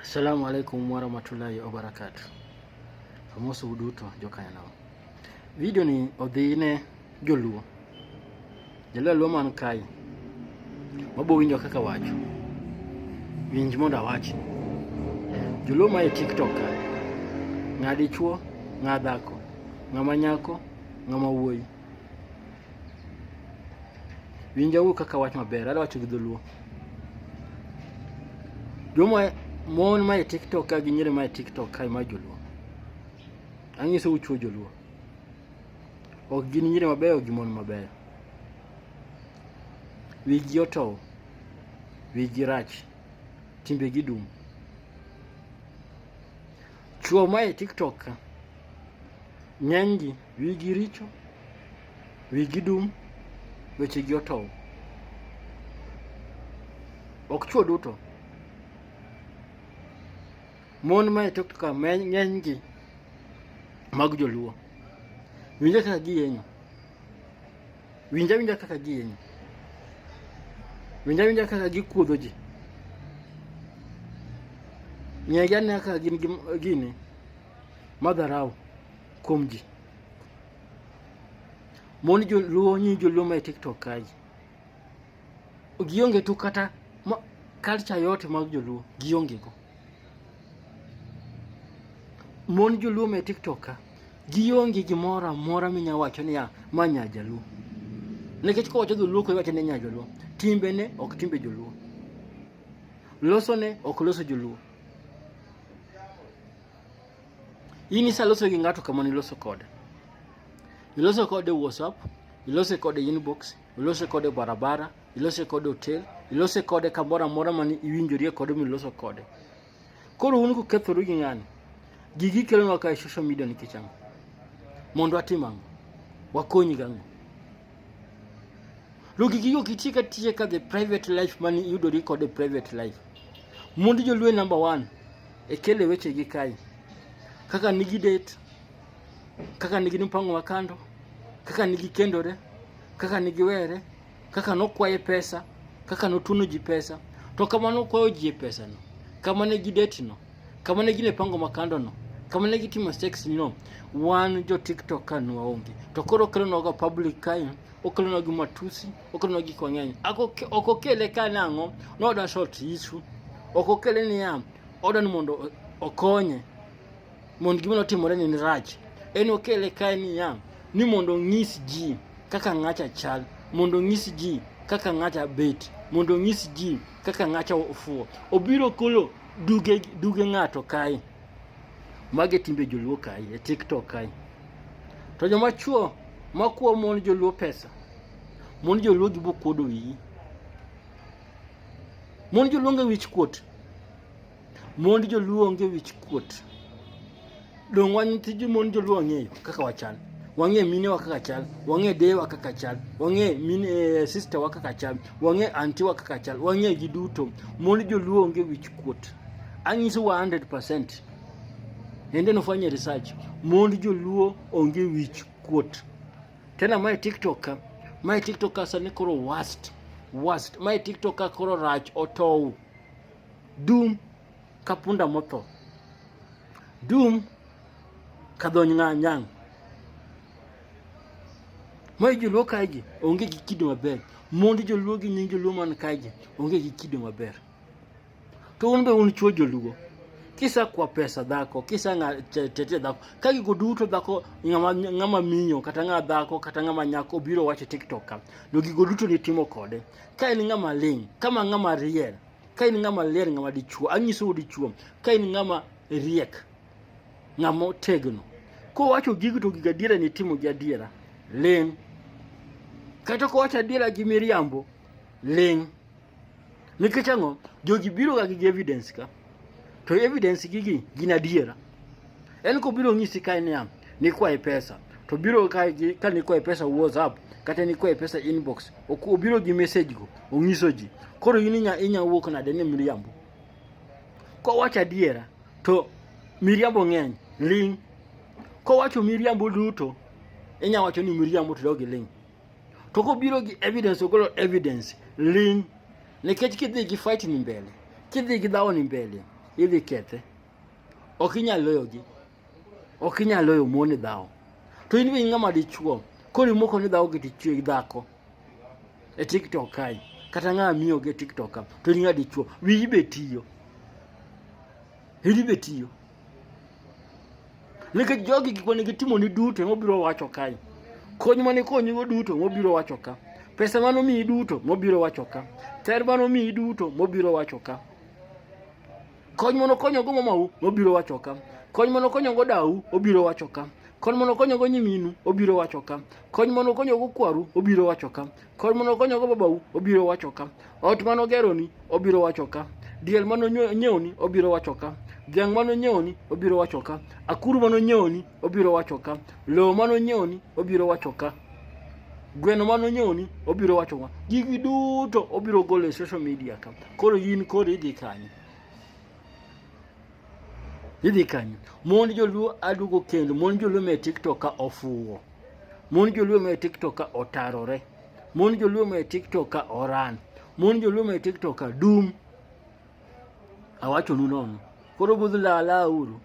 Assalamu alaikum warahmatullahi wabarakatuh. Amoso uduto jokanyana. Video ni odhine joluo. Joluo man kai. Mabo winjo kaka wacho. Winj mondo awachi. Joluo ma e TikTok kai. Ng'adi chuo, ng'adhako, ng'ama nyako, ng'ama wuoyi. Winjo kaka wach maber, ada wacho gi dholuo. Joma mon ma e TikTok ka gi nyiri ma e TikTok kai ma joluo. Anyiso uchuo joluo. Ok gin nyiri mabeyo gi mon mabeyo. Wigi otow. Wigi rach. Timbe gi dum. Chuo ma e TikTok ka ng'enygi wigi richo. Wigi dum. Weche gi otow. Ok chuo duto. Mon ma e TikTok ka ng'enygi mag joluo. Winja kaka giyenyo. Winja kaka giyenyo. Winja kaka gikuodho ji. Ng'egi ane kaka gini madharau kuom ji. Mon joluo nyi joluo ma e TikTok kaji. Gionge tu kata culture yote mag joluo gionge go. Mon joluo ma e TikTok ka gionge gimoro amora minya wacho ni manya jaluo. Nikech ko wacho dholuo ko wacho ni nya joluo. Timbe ne ok timbe joluo. Loso ne ok loso joluo. Ini sa loso gi ng'ato kama ni loso kode. Iloso kode WhatsApp, iloso kode inbox, iloso kode barabara, iloso kode hotel, iloso kode kamoro amora mani iwinjorie kode mi loso kode. Koro un ku kethoru gi ng'ani. Gigi kelo nwa ka social media ni kichang. Mondo atimang. Wakonyi gango. Logi gigo kitika tiye ka the private life mani yudori kode private life. Mondi joluo number 1. Ekele weche gi kai. Kaka nigi date. Kaka nigi mpango makando. Kaka nigi kendore. Kaka nigi were. Kaka nokwaye pesa. Kaka notuno ji pesa. To kama nokwayo ji pesa no. Kama nigi date no. Kama nigi pango makando no. Kama nigi timo sex no. Wan jo TikTok ka no waonge. To koro kelo noga public kai. Okelo nogi matusi. Okelo nogi kong'eny. Okokele ka nango. No da short issue. Okokele ni odan mondo okonye. Mondo gimono timore ni rach. En okele kai ni ni mondo ng'is ji kaka ng'acha chal. Mondo ng'is ji kaka ng'acha bet. Mondo ng'is ji kaka ng'acha ofuo. Obiro kolo duge ng'ato kai. Mage timbe joluo kai e TikTok kai. To joma chuo makuo mon joluo pesa. Mon joluo gibo kodo wi. Mon joluo nge wich kuot. Mon joluo nge wich kuot. Dong wan tiji mon joluo ng'eyo kaka wachal. Wang'e mine wa kaka chal, wang'e deye wa kaka chal, wang'e mine sister wa kaka chal, wang'e auntie wa kaka chal, wang'e giduto. Mon joluo nge wich kuot. Anyiso 100%. Ende nofanya research. Mon joluo onge wich kuot. Tena my TikTok ka sani koro worst. My TikTok ka koro rach otow. Dum kapunda moto. Dum kadhony ng'anyang. My joluo kaigi onge gi kido maber. Mon joluo gi nying joluo man kaigi onge gi kido maber. To un be un chuo joluo. Kisa kwa pesa dhako, kisa tete dhako. Kagi goduto dhako ng'ama minyo, kata ng'a dhako, kata ng'ama nyako biro wache TikTok ka. Logi goduto ni timo kode. Ka ni ng'ama ling, kama ng'ama riel. Ka ni ng'ama ler ng'ama dichuo, anyiso dichuo. Ka ni ng'ama riek, ng'ama tegno. Ko wacho gigo to gigadiera ni timo gi adiera. Ling. Kata ko wacho adiera gi miriambo. Ling. Nikech ang'o? Jogi biro ga gi evidence ka. To evidence gigi gin adiera. En ko biro ng'isi kai ni kwae pesa. To biro kai ka ni kwae pesa WhatsApp kata ni kwae pesa inbox. Obiro gi message go ong'iso ji. Koro inya wuok nade ni miriambo. Ko wacho adiera to miriambo ng'eny ling. Ko wacho miriambo duto inya wacho ni miriambo to dogi ling. To ko biro gi evidence ogolo evidence ling. Nikech kidhi gi fight ni mbele. Kidhi gi dhawo ni mbele. idhi kethe. Ok inyal loyogi. Ok inyal loyo mon dhao. To in be ng'ama dichuo. Koro imoko ni dhao gi tichwe dhako. E TikTok kae. Kata ng'a miyo ge TikTok ka. To ni ng'a dichuo. Wiyi be tiyo. Hili be tiyo. Nikech jogi gik mane gitimo ni duto mobiro wacho kae. Kony mane konyigo duto mobiro wacho ka. Pesa mano miyi duto mobiro wacho ka. Ter mano miyi duto mobiro wacho ka. Kony mano konyogo mamau mobiro wacho ka. Kony mano konyogo dau obiro wacho ka. Kony mano konyogo nyiminu obiro wacho ka. Kony mano konyogo kwaru obiro wacho ka. Kony mano konyogo babau obiro wacho ka. Ot mano geroni obiro wacho ka. Diel mano nyeoni obiro wacho ka. Dhiang' mano nyeoni obiro wacho ka. Akuru mano nyeoni obiro wacho ka. Lowo mano nyeoni obiro wacho ka. Gweno mano nyeoni obiro wacho ka. Gigi duto obiro golo e social media ka. Koro in koro idhi kanyo. Idhi kanyo. Mon joluo adugo kendo. Mon joluo me TikTok ka ofuwo. Mon joluo me TikTok ka otarore. Mon joluo me TikTok ka oran. Mon joluo me TikTok ka dum. Awacho nu nono. Koro budh lala uru.